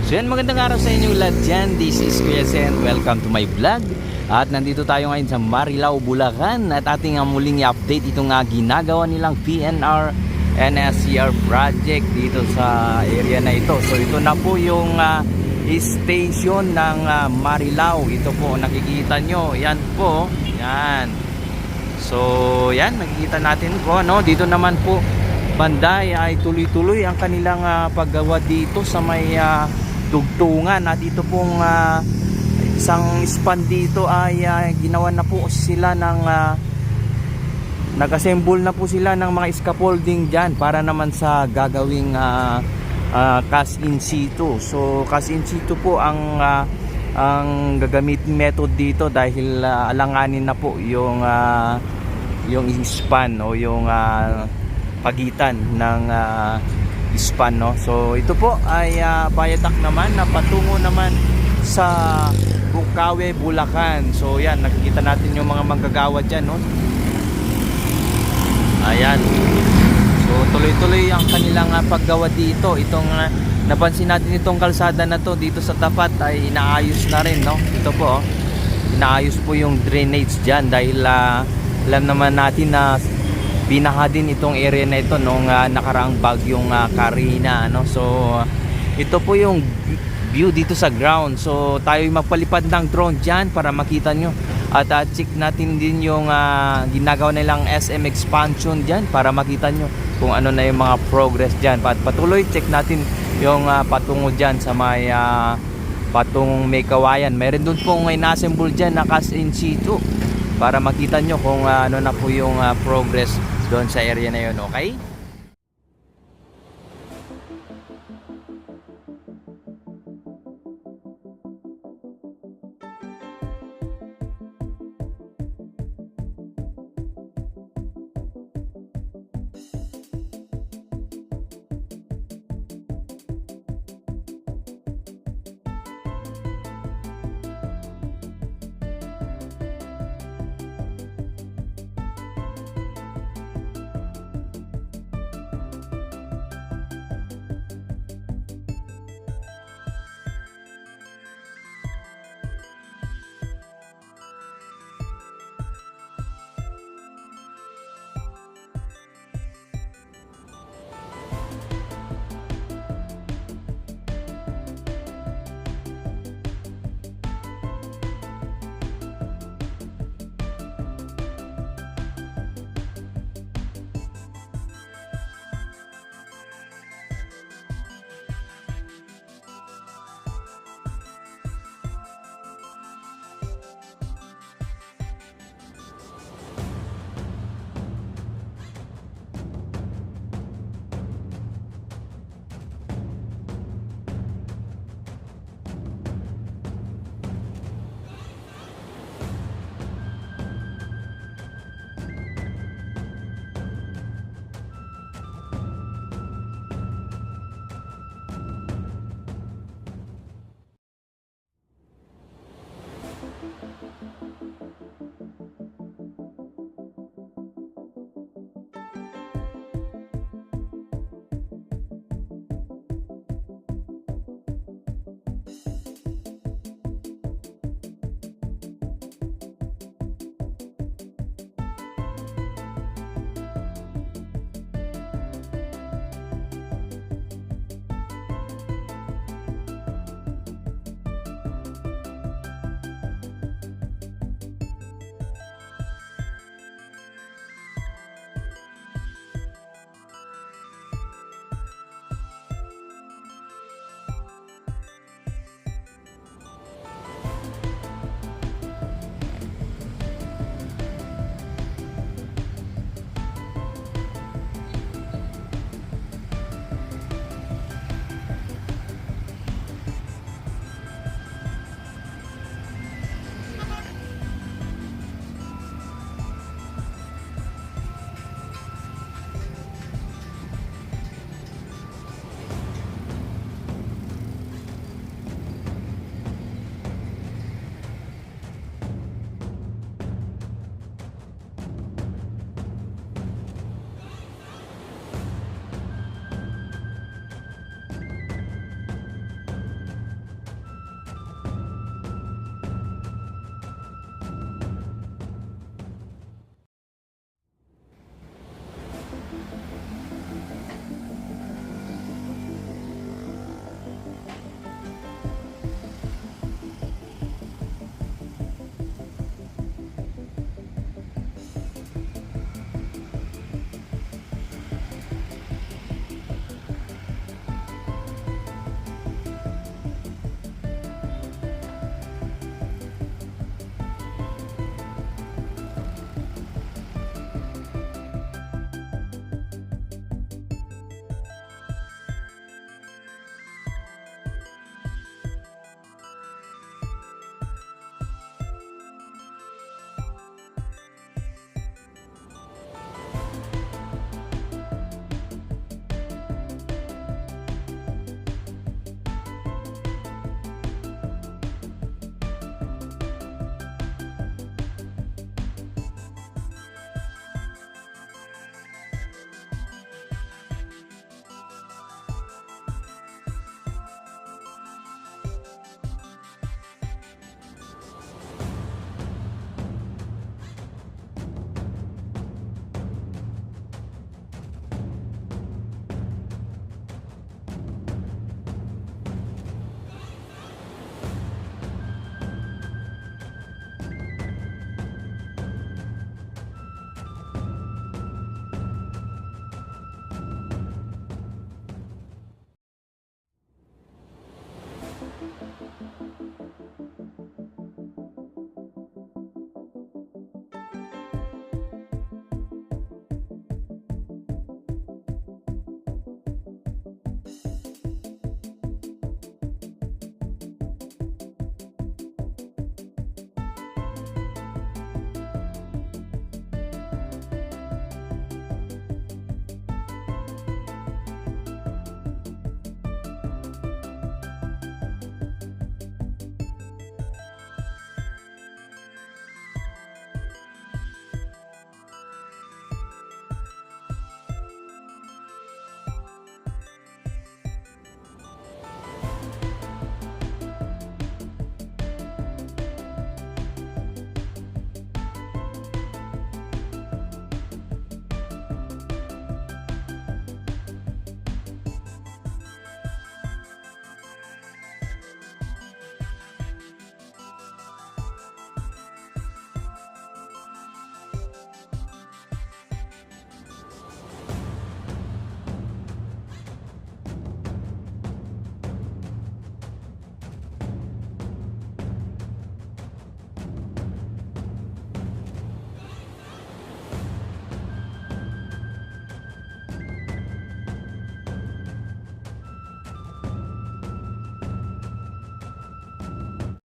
So yan, magandang araw sa inyong lahat dyan. This is Kuya Sen. Welcome to my vlog. At nandito tayo ngayon sa Marilao, Bulacan. At ating muling i-update itong ginagawa nilang PNR NSCR project dito sa area na ito. So ito na po yung station ng Marilao. Ito po, nakikita nyo. Yan po. Yan. So yan, nakikita natin po. No? Dito naman po banday ay tuloy-tuloy ang kanilang paggawa dito sa may tugtungan. At ito pong isang span dito ay ginawa na po sila ng nag-assemble na po sila ng mga scaffolding dyan para naman sa gagawing cast in situ. So cast in situ po ang gagamitin method dito dahil alanganin na po yung span o yung pagitan ng span, no? So ito po ay Payatak naman na patungo naman sa Bukawi, Bulacan. So yan, nakikita natin yung mga manggagawa dyan, no? Ayan. So tuloy-tuloy ang kanilang paggawa dito. Itong napansin natin itong kalsada na to dito sa tapat ay inaayos na rin, no? Ito po, inaayos po yung drainage dyan dahil alam naman natin na binaha din itong area na ito nung nakaraang bagyong Karina, no? So ito po yung view dito sa ground. So tayo magpalipad ng drone dyan para makita nyo. At check natin din yung ginagawa nilang SM expansion dyan para makita nyo kung ano na yung mga progress dyan. Patuloy check natin yung patungo dyan sa may patungong may kawayan. Meron dun pong ina-assemble dyan na cast in situ para makita nyo kung ano na po yung progress doon sa area na yun, okay?